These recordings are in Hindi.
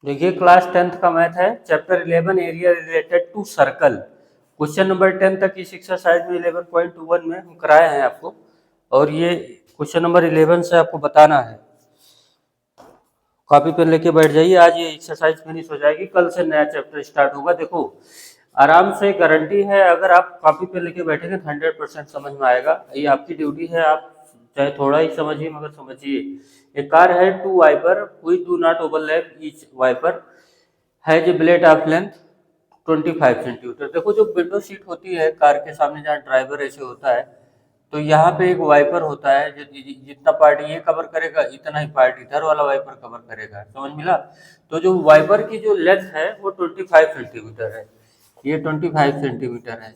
देखिए क्लास 10th का मैथ है, chapter 11 area related to circle. Question number 10 तक इस एक्सरसाइज में 11.21 में हम कराए हैं आपको, और ये क्वेश्चन नंबर 11 से आपको बताना है। कॉपी पेन लेके बैठ जाइए, आज ये एक्सरसाइज फिनिश हो जाएगी, कल से नया चैप्टर स्टार्ट होगा। देखो आराम से, गारंटी है अगर आप कॉपी पेन लेके बैठेंगे तो 100% समझ में आएगा। ये आपकी ड्यूटी है, आप चाहे थोड़ा ही समझिए मगर समझिए। एक कार है, two wiper which do not overlap, each wiper has a blade of length 25 centimetre. देखो जो विंडो सीट होती है कार के सामने, जहाँ ड्राइवर ऐसे होता है, तो यहाँ पे एक वाइपर होता है जो जितना पार्ट ये कवर करेगा इतना ही पार्ट इधर वाला वाइपर कवर करेगा। समझ मिला? तो जो वाइपर की जो लेंथ है वो 25 सेंटीमीटर है, ये 25 सेंटीमीटर है।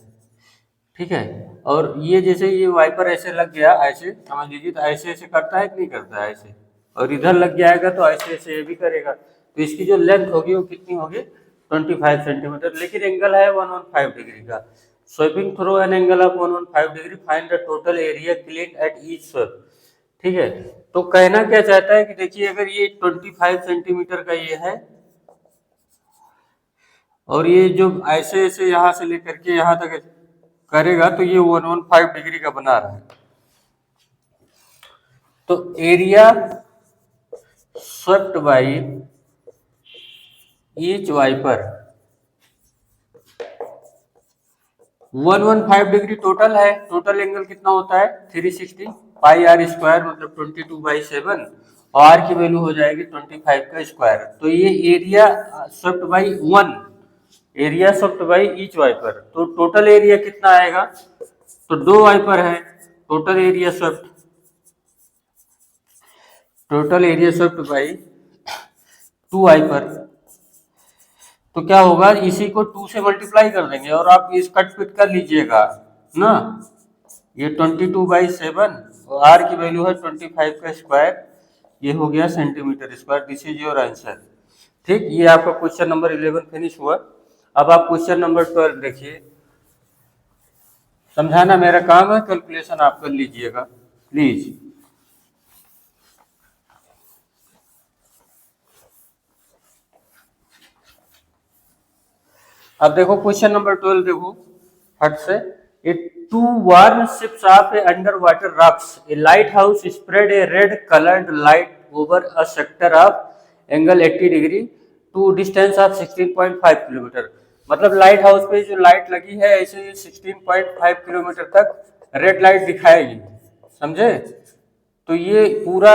ठीक है, और ये जैसे ये वाइपर ऐसे लग गया, ऐसे समझ लीजिए, तो ऐसे ऐसे करता है कि नहीं करता है ऐसे, और इधर लग जाएगा तो ऐसे ऐसे ये भी करेगा। तो इसकी जो लेंथ होगी वो कितनी होगी? 25 सेंटीमीटर, लेकिन एंगल है 115 डिग्री का। Sweeping through an angle of 115 degree, find the total area clean at each sweep. ठीक है, तो कहना क्या चाहता है कि देखिए अगर ये 25 सेंटीमीटर का ये है, और ये जो ऐसे ऐसे यहाँ से लेकर के यहाँ तक करेगा, तो ये 115 डिग्री का बना रहा है। तो area swept by each wiper 115 degree total है। टोटल एंगल कितना होता है? 360 पाई आर स्क्वायर, मतलब 22/7, और आर की वैल्यू हो जाएगी 25 का स्क्वायर। तो ये area swept by one, area swept by each wiper, तो टोटल एरिया कितना आएगा? तो दो वाइपर है, total area swept, total area swept by two wiper, तो क्या होगा? इसी को 2 से मल्टीप्लाई कर देंगे और आप इस कट पिट कर लीजिएगा ना। ये 22/7 और आर की वैल्यू है 25 का स्क्वायर, ये हो गया centimetre square. This is your answer. ठीक, ये आपका क्वेश्चन नंबर 11 फिनिश हुआ। अब आप क्वेश्चन नंबर 12 देखिए। समझाना मेरा काम है, कैलकुलेशन आप कर लीजिएगा प्लीज। अब देखो क्वेश्चन नंबर 12 देखो फट से। A to warn ships of a underwater rocks, a lighthouse spread a red coloured light over a sector of angle 80 degree to distance of 16.5 kilometre. मतलब लाइट हाउस पे जो लाइट लगी है ऐसे 16.5 किलोमीटर तक रेड लाइट दिखाएगी, समझे? तो ये पूरा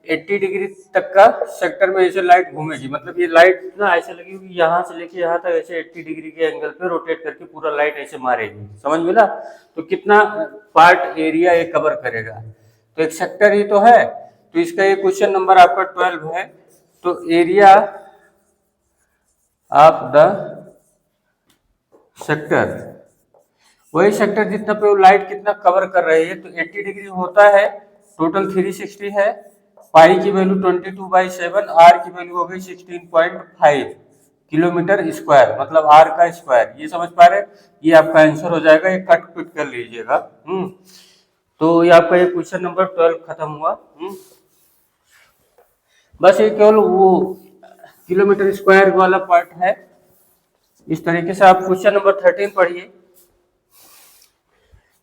80 डिग्री तक का सेक्टर में ऐसे लाइट घूमेगी। मतलब ये लाइट ना ऐसे लगी होगी, यहाँ से लेके यहाँ तक ऐसे 80 डिग्री के एंगल पे रोटेट करके पूरा लाइट ऐसे मारेगी। समझ मिला? तो कितना पार्ट एरिया ये कवर करेगा? तो एक सेक्टर ही तो है, तो इसका ये क्वेश्चन नंबर आपका 12 है। तो एरिया ऑफ द सेक्टर, वही सेक्टर जितना पे वो लाइट कितना कवर कर रही है, तो 80 डिग्री होता है, टोटल 360 है, पाई की वैल्यू 22/7, आर की वैल्यू हो गई 16.5 किलोमीटर स्क्वायर, मतलब आर का स्क्वायर। ये समझ पा रहे? ये आपका आंसर हो जाएगा, ये कट पिट कर लीजिएगा। तो ये आपका ये क्वेश्चन नंबर 12 खत्म हुआ। बस ये केवल वो किलोमीटर स्क्वायर वाला पार्ट है। इस तरीके से आप क्वेश्चन नंबर 13 पढ़िए।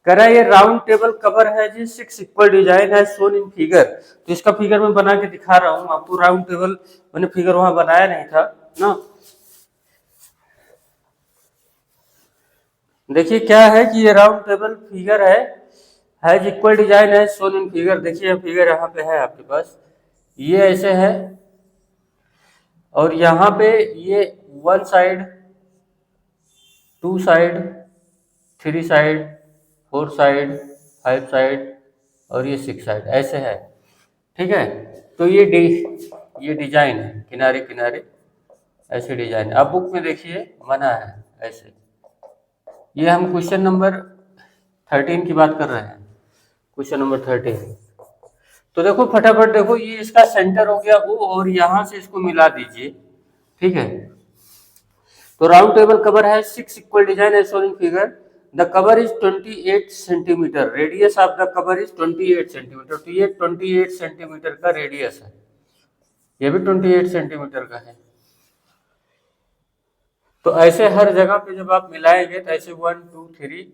कह रहा है ये राउंड टेबल कवर है जी, 6 इक्वल डिजाइन है शोन इन फिगर। तो इसका फिगर मैं बना के दिखा रहा हूँ आपको। राउंड टेबल मैंने फिगर वहां बनाया नहीं था ना। देखिए क्या है कि ये राउंड टेबल फिगर है इक्वल डिजाइन है शोन इन फिगर। देखिए फिगर यहाँ पे है आपके पास, ये ऐसे है, और यहाँ पे ये 1 side, 2 side, 3 side, 4 side, 5 side, और ये 6 साइड ऐसे है। ठीक है, तो ये डिजाइन है, किनारे किनारे ऐसे डिजाइन है। अब बुक में देखिए बना है ऐसे। ये हम क्वेश्चन नंबर 13 की बात कर रहे हैं, क्वेश्चन नंबर 13। तो देखो फटाफट देखो, ये इसका सेंटर हो गया O, और यहां से इसको मिला दीजिए। ठीक है, तो राउंड टेबल कवर है 6 equal design as shown in figure. The cover is 28 centimetre, radius of the cover is 28 centimetre. तो ये 28 सेंटीमीटर का रेडियस है, ये भी 28 सेंटीमीटर का है। तो ऐसे हर जगह पे जब आप मिलाएंगे तो ऐसे 1 2 3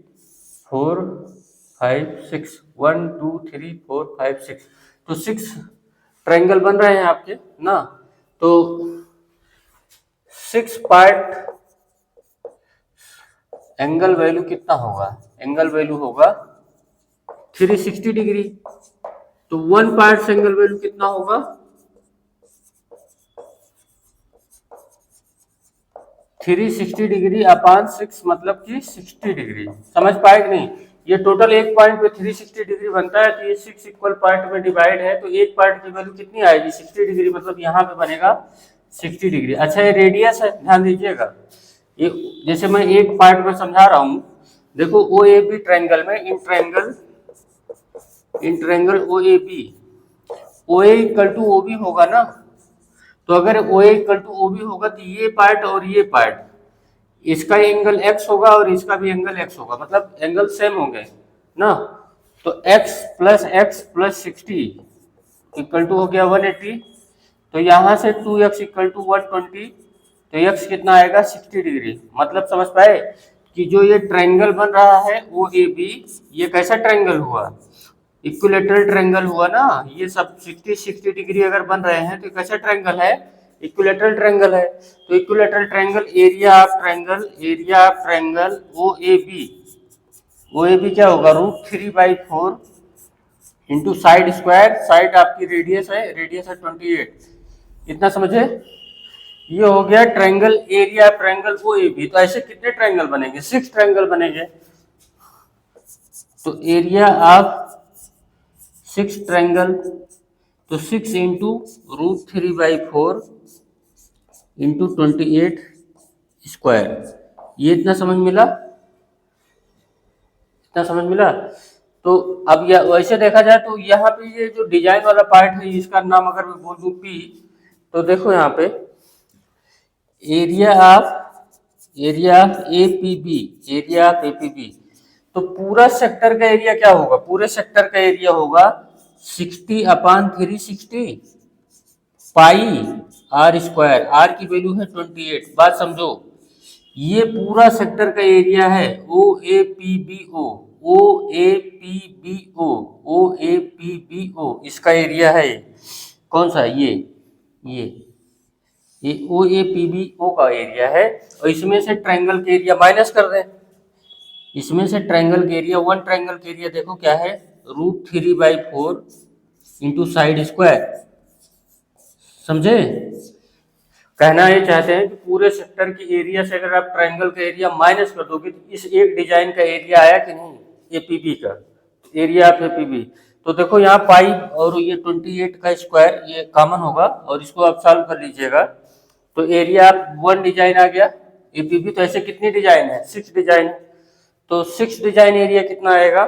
4 5 6 1 2 3 4 5 6 तो 6 ट्रायंगल बन रहे हैं आपके ना। तो 6 पार्ट एंगल वैल्यू कितना होगा? एंगल वैल्यू होगा 360 डिग्री। तो 1 पार्ट एंगल वैल्यू कितना होगा? 360 डिग्री अपान 6 मतलब कि 60 डिग्री। समझ पाए कि नहीं? ये टोटल एक पॉइंट पे 360 डिग्री बनता है, तो ये 6 इक्वल पार्ट में डिवाइड है, तो एक पार्ट की वैल्यू कितनी आएगी? 60 डिग्री, मतलब यहाँ पे बनेगा 60 डिग्री। अच्छा ये रेडियस है, ध्यान दीजिएगा। ये जैसे मैं एक पार्ट में समझा रहा हूँ, देखो ओ ए बी ट्रायंगल में in triangle O A B, O A equal to O B होगा ना। तो अगर O A equal to O B होगा तो ये पार्ट और ये पार्ट, इसका एंगल x होगा और इसका भी एंगल x होगा, मतलब एंगल सेम होंगे ना। तो x प्लस 60 इक्वल टू हो गया 180। तो यहाँ से 2x इक्वल टू 120, तो x कितना आएगा? 60 डिग्री। मतलब समझ पाए कि जो ये ट्रायंगल बन रहा है ओ ए बी, ये कैसा ट्रायंगल हुआ? इक्विलेटरल ट्रायंगल हुआ ना। ये सब 60 डिग्री अगर बन रहे हैं तो कैसा ट्रायंगल है? इक्विलेटरल ट्रायंगल है। तो equilateral triangle area of triangle O A B क्या होगा? √3/4 इंटू साइड स्क्वायर, साइड आपकी रेडियस है 28। इतना समझे? ये हो गया triangle area triangle O A B. तो ऐसे कितने ट्रायंगल बनेंगे? 6 ट्रायंगल बनेंगे। तो एरिया ऑफ 6 ट्रायंगल, तो 6 इंटू √3/4 इंटू 28 स्क्वायर। ये इतना समझ मिला? इतना समझ मिला? तो अब यह वैसे देखा जाए तो यहाँ पे ये जो डिजाइन वाला पार्ट है, इसका नाम अगर मैं बोल दूं पी, तो देखो यहाँ पे area of A P B, तो पूरा सेक्टर का एरिया क्या होगा? पूरे सेक्टर का एरिया होगा 60/360 पाई आर स्क्वायर। आर की वैल्यू है 28। बात समझो, ये पूरा सेक्टर का एरिया है ओ ए पी बी ओ, इसका एरिया है। कौन सा? ये ये ओ ए पी बी ओ का एरिया है। और इसमें से ट्रायंगल के एरिया माइनस कर दें। इसमें से ट्रायंगल के एरिया, वन ट्रायंगल के एरिया देखो क्या है? √3/4 इंटू साइड स्क्वायर। समझे? कहना ये चाहते हैं कि पूरे सेक्टर की एरिया से अगर आप ट्रायंगल का एरिया माइनस कर दोगे तो इस एक डिजाइन का एरिया आया कि नहीं? एपीबी का एरिया ऑफ एपीबी। तो देखो यहाँ पाई और ये 28 का स्क्वायर ये कॉमन होगा, और इसको आप सॉल्व कर लीजिएगा। तो एरिया ऑफ वन डिजाइन आ गया एपीबी। तो ऐसे कितनी डिजाइन है? 6 डिजाइन। तो 6 डिजाइन एरिया कितना आएगा?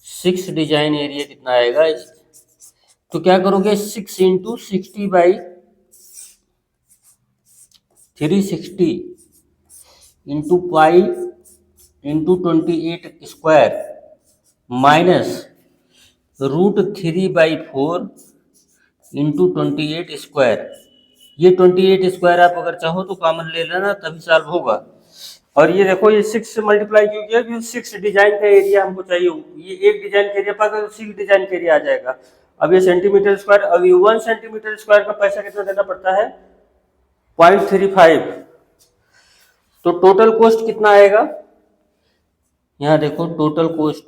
6 डिजाइन एरिया कितना आएगा? तो क्या करोगे? 6 into 60/360 into pi into 28 square minus √3/4 into 28 square. ये 28 स्क्वायर आप अगर चाहो तो कॉमन ले लेना, तभी सॉल्व होगा। और ये देखो ये 6 से मल्टीप्लाई क्यों किया? क्योंकि 6 डिजाइन का एरिया हमको चाहिए। ये एक डिजाइन का एरिया पाकर तो 6 डिजाइन का एरिया आ जाएगा। अब ये सेंटीमीटर स्क्वायर, अब ये 1 सेंटीमीटर स्क्वायर का पैसा कितना देना पड़ता है? 0.35। तो टोटल कॉस्ट कितना आएगा? यहाँ देखो टोटल कॉस्ट।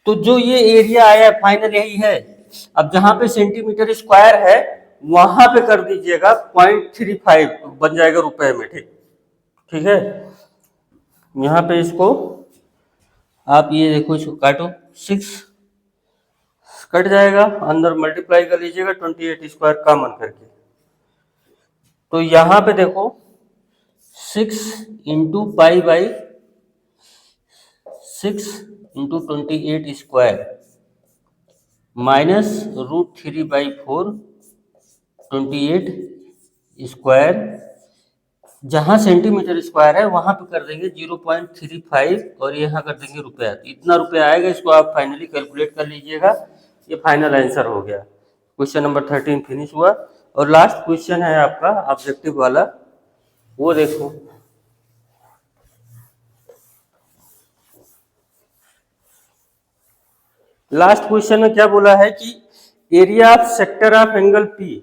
तो जो ये एरिया आया फाइनल यही है। अब जहां पे सेंटीमीटर स्क्वायर है वहां पे कर दीजिएगा 0.35, बन जाएगा रुपए में। ठीक है। यहाँ पे इसको आप ये देखो, इसको काटो, 6 कट जाएगा, अंदर मल्टीप्लाई कर लीजिएगा 28 स्क्वायर कॉमन करके। तो यहाँ पे देखो 6 into pi by 6 into 28 square minus √3/4 28 square. जहां सेंटीमीटर स्क्वायर है वहां पे कर देंगे 0.35 और यहाँ कर देंगे रुपया। तो इतना रुपया आएगा, इसको आप फाइनली कैलकुलेट कर लीजिएगा। ये फाइनल आंसर हो गया। क्वेश्चन नंबर 13 फिनिश हुआ। और लास्ट क्वेश्चन है आपका ऑब्जेक्टिव वाला, वो देखो। लास्ट क्वेश्चन में क्या बोला है कि area of sector of angle P,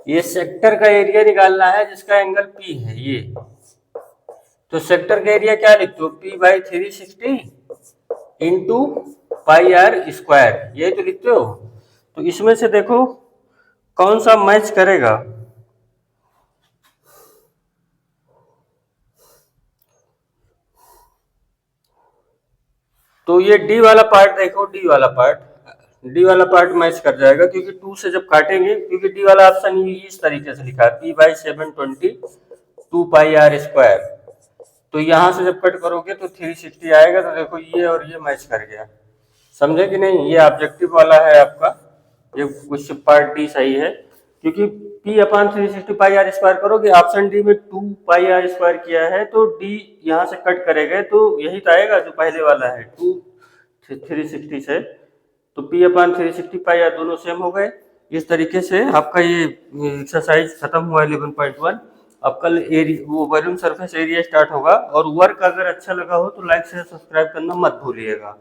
ये सेक्टर का एरिया निकालना है जिसका एंगल पी है ये। तो सेक्टर का एरिया क्या लिखते हो, p by 360 into pi r square, यही तो लिखते हो। तो इसमें से देखो कौन सा मैच करेगा। तो ये डी वाला पार्ट देखो, डी वाला पार्ट मैच कर जाएगा, क्योंकि 2 से जब काटेंगे, क्योंकि डी वाला ऑप्शन इस तरीके से लिखा है p by 720 2 pi r square. तो यहां से जब कट करोगे तो 360 आएगा। तो देखो ये और ये मैच कर गया, समझे कि नहीं। ये ऑब्जेक्टिव वाला है आपका, ये क्वेश्चन पार्ट डी सही है, क्योंकि p upon 360 pi r square करोगे, ऑप्शन डी में 2 पाई आर स्क्वायर किया है, तो डी यहाँ से कट करेंगे तो यही तो आएगा जो पहले वाला है 2 360 से। तो पी अपान 360 पाई आर दोनों सेम हो गए। इस तरीके से आपका ये एक्सरसाइज खत्म हुआ 11.1। अब कल एरिया वो वॉल्यूम सरफेस एरिया स्टार्ट होगा। और वर्क अगर अच्छा लगा हो तो लाइक शेयर सब्सक्राइब करना मत भूलिएगा।